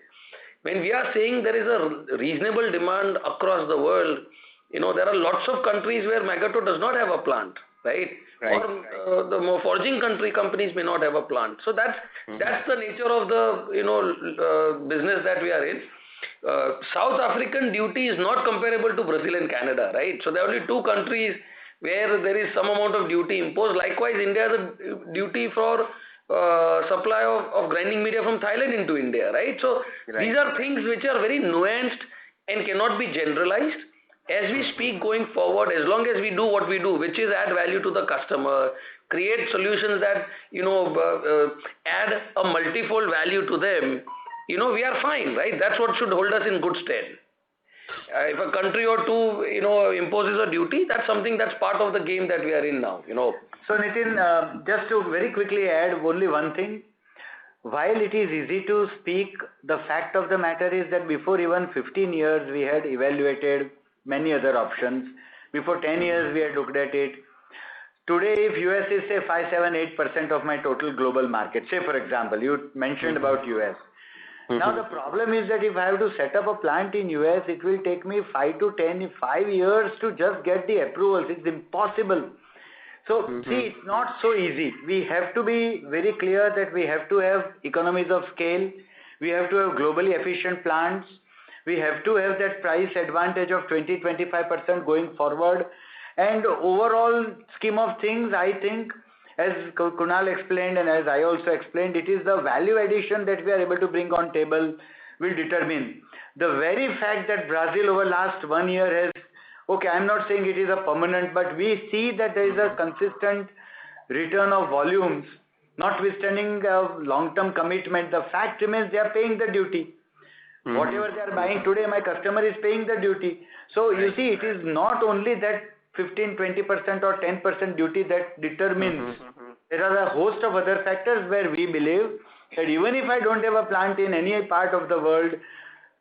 When we are saying there is a reasonable demand across the world, there are lots of countries where Magato does not have a plant, right? Or the more forging companies may not have a plant. So that's the nature of the business that we are in. South African duty is not comparable to Brazil and Canada, right? So there are only two countries where there is some amount of duty imposed. Likewise, India has a duty for supply of grinding media from Thailand into India, right? So these are things which are very nuanced and cannot be generalized. As we speak going forward, as long as we do what we do, which is add value to the customer, create solutions that add a multifold value to them, we are fine, right? That's what should hold us in good stead. If a country or two, imposes a duty, that's something that's part of the game that we are in now, So Nitin, just to very quickly add only one thing. While it is easy to speak, the fact of the matter is that before even 15 years, we had evaluated many other options. Before 10 years, we had looked at it. Today, if US is say 5, 7, 8% of my total global market, say for example, you mentioned about US. Now the problem is that if I have to set up a plant in US, it will take me 5 years to just get the approvals. It's impossible. So see, it's not so easy. We have to be very clear that we have to have economies of scale. We have to have globally efficient plants. We have to have that price advantage of 20-25% going forward. And overall scheme of things, I think, as Kunal explained and as I also explained, it is the value addition that we are able to bring on table will determine. The very fact that Brazil over last 1 year has, okay, I'm not saying it is a permanent, but we see that there is a consistent return of volumes, notwithstanding long-term commitment. The fact remains they are paying the duty. Whatever they are buying today, my customer is paying the duty. So you see, it is not only that 15, 20% or 10% duty that determines. There are a host of other factors where we believe that even if I don't have a plant in any part of the world,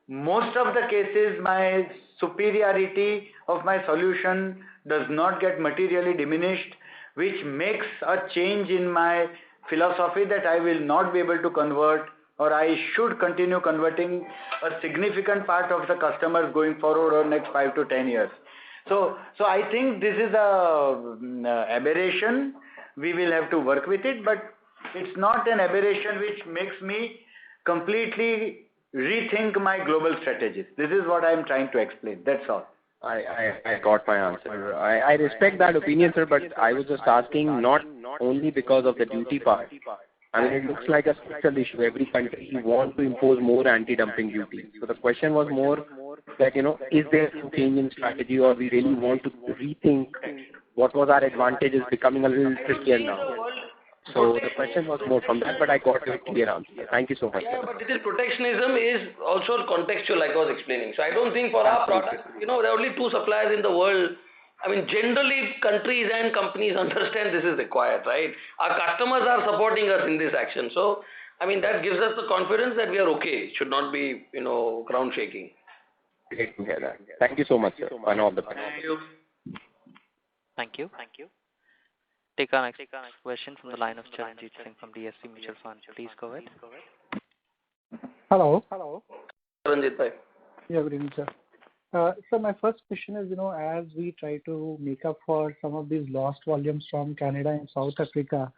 most of the cases my superiority of my solution does not get materially diminished, which makes a change in my philosophy that I will not be able to convert or I should continue converting a significant part of the customers going forward over next 5 to 10 years. So I think this is a aberration. We will have to work with it, but it's not an aberration which makes me completely rethink my global strategies. This is what I am trying to explain. That's all. I got my answer. I respect that opinion, sir, but I was just asking not only because of the duty part. I mean, it looks like a structural issue. Every country wants to impose more anti-dumping duty. So the question was more that, is there some change in strategy, or we really want to rethink what was our advantage is becoming a little trickier now. So the question was more from that, but I got a clear answer. Thank you so much. Yeah, but this is protectionism is also contextual, like I was explaining. So I don't think for our product, there are only 2 suppliers in the world. I mean, generally countries and companies understand this is required, right? Our customers are supporting us in this action. So, I mean, that gives us the confidence that we are okay. It should not be, ground shaking. Great to hear that. Thank you so much, sir. And all the best. Thank you. Thank you. Take our next question from the line of Charanjit Singh from DSP Mutual Fund. Please go ahead. Hello. Charanjit bhai. Yeah, good evening, sir. So my first question is, as we try to make up for some of these lost volumes from Canada and South Africa,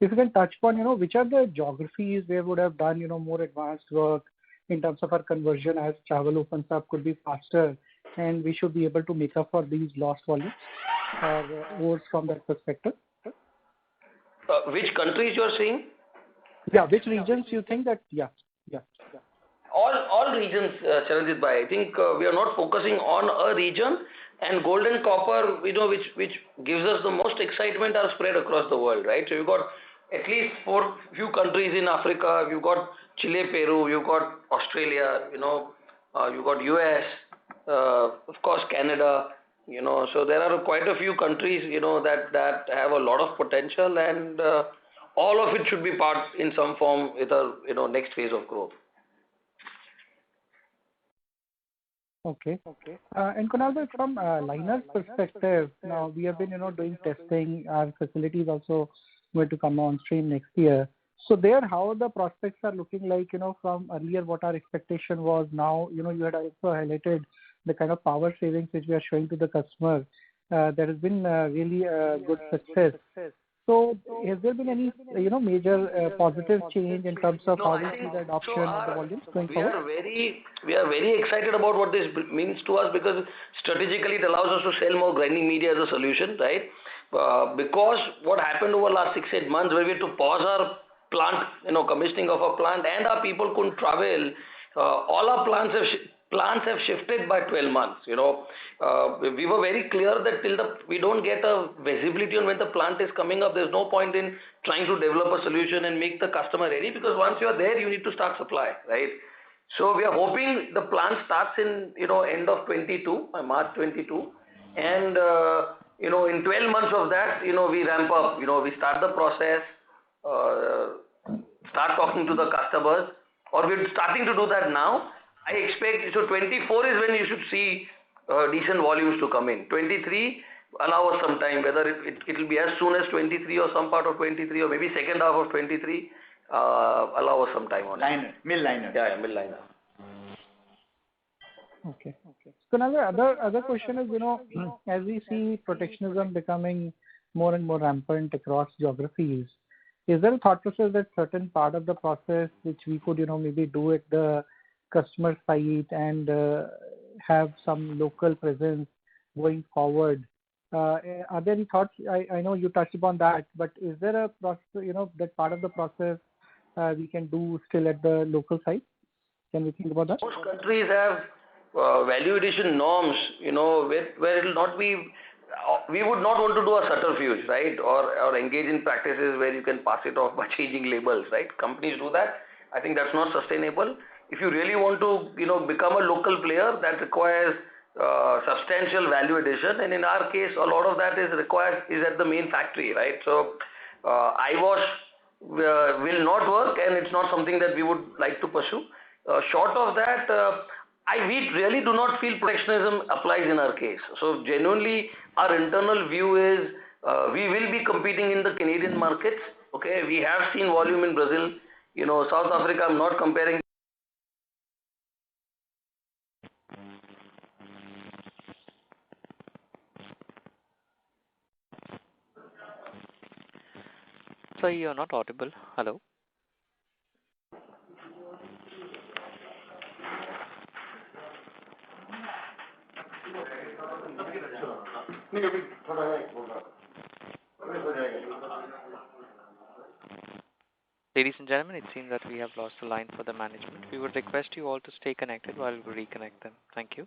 if you can touch upon, which are the geographies where would have done, more advanced work in terms of our conversion as travel opens up could be faster, and we should be able to make up for these lost volumes, or from that perspective? Which countries you are saying? Yeah, which regions you think that, yeah. All regions, Charanjit bhai. I think we are not focusing on a region, and gold and copper, which gives us the most excitement, are spread across the world, right? So you've got at least few countries in Africa. You've got Chile, Peru. You've got Australia. You've got US. Of course, Canada. So there are quite a few countries, that have a lot of potential, and all of it should be part in some form with a, next phase of growth. Okay. And Kunal, from Liner's perspective, now we have been, doing testing. Our facility is also going to come on stream next year. So there, how the prospects are looking like, from earlier what our expectation was. Now, you had also highlighted the kind of power savings which we are showing to the customer. There has been really good success. So has there been any, major positive change in terms of how we see the adoption of the volumes going forward? We are very excited about what this means to us, because strategically it allows us to sell more grinding media as a solution, right? Because what happened over the last 6-8 months, where we had to pause our plant, commissioning of our plant, and our people couldn't travel, all our plants have shifted by 12 months. We were very clear that till we don't get a visibility on when the plant is coming up, there's no point in trying to develop a solution and make the customer ready, because once you are there, you need to start supply, right? So we are hoping the plant starts in, end of 22, March 22, and in 12 months of that, we ramp up, we start the process, start talking to the customers, or we're starting to do that now. I expect, so 24 is when you should see decent volumes to come in. 23, allow us some time, whether it will be as soon as 23 or some part of 23 or maybe second half of 23, allow us some time on it. Mill liner. Yeah, mill liner. Okay. So now the other question is, as we see protectionism becoming more and more rampant across geographies, is there a thought process that certain part of the process which we could, maybe do at the customer site and have some local presence going forward? Are there any thoughts? I know you touched upon that, but is there a process, that part of the process we can do still at the local site? Can we think about that? Most countries have value addition norms, where it will not be, we would not want to do a subterfuge, right? Or engage in practices where you can pass it off by changing labels, right? Companies do that. I think that's not sustainable. If you really want to, become a local player, that requires substantial value addition, and in our case, a lot of that is at the main factory, right? So, eyewash will not work, and it's not something that we would like to pursue. Short of that, we really do not feel protectionism applies in our case. So, genuinely, our internal view is we will be competing in the Canadian markets. Okay, we have seen volume in Brazil. South Africa, I'm not comparing. Sir, you're not audible. Hello? Ladies and gentlemen, it seems that we have lost the line for the management. We would request you all to stay connected while we reconnect them. Thank you.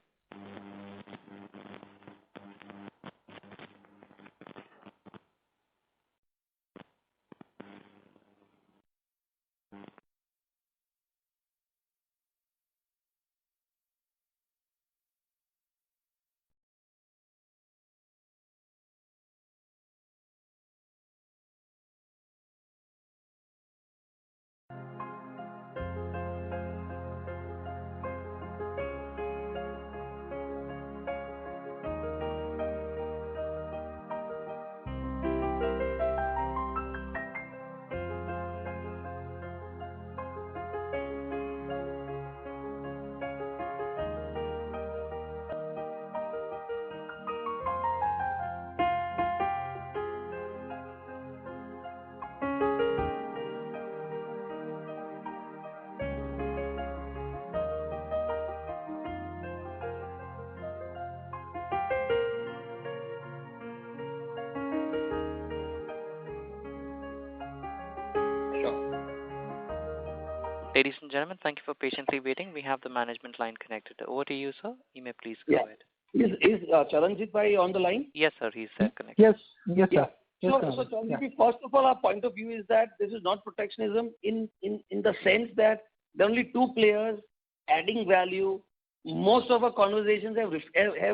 Ladies and gentlemen, thank you for patiently waiting. We have the management line connected. Over to you, sir. You may please go ahead. Is Charanjit Bhai on the line? Yes, sir. He's connected. Yes, sir. Yeah. Yes, So Charanjit, first of all, our point of view is that this is not protectionism in the sense that there are only two players adding value. Most of our conversations have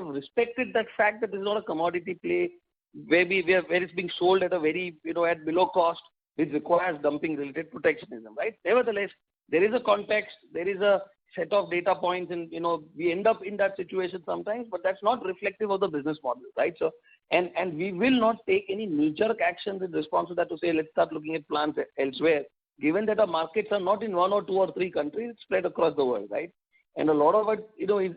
respected that fact that this is not a commodity play where it's being sold at a very, at below cost, which requires dumping related protectionism, right? Nevertheless, there is a context, there is a set of data points, and we end up in that situation sometimes, but that's not reflective of the business model, right? So, and we will not take any knee-jerk actions in response to that to say let's start looking at plants elsewhere, given that our markets are not in one or two or three countries, it's spread across the world, right? And a lot of it,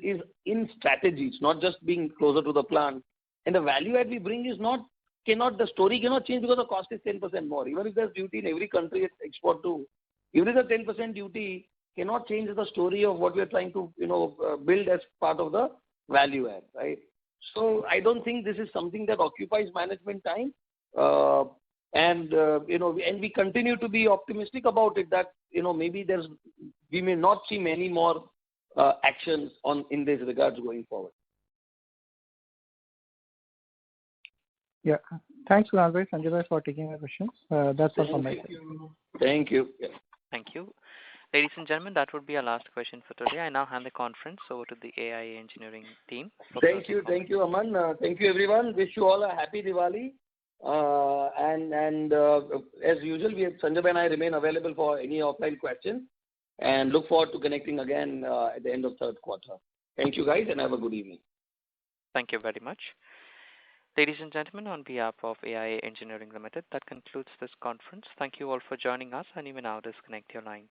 is in strategies, not just being closer to the plant. And the value add we bring is the story cannot change because the cost is 10% more. Even if there's duty in every country export to, even if the 10% duty cannot change the story of what we are trying to, build as part of the value add, right? So I don't think this is something that occupies management time. And we continue to be optimistic about it that, maybe we may not see many more actions in this regards going forward. Yeah. Thanks, Kunal bhai, Sanjay bhai, for taking my questions. That's all from my side. Thank you. Yeah. Thank you. Ladies and gentlemen, that would be our last question for today. I now hand the conference over to the AI engineering team. Thank you, Aman. Thank you, everyone. Wish you all a happy Diwali. And as usual, Sanjay bhai and I remain available for any offline questions, and look forward to connecting again at the end of third quarter. Thank you, guys, and have a good evening. Thank you very much. Ladies and gentlemen, on behalf of AI Engineering Limited, that concludes this conference. Thank you all for joining us, and you may now disconnect your line.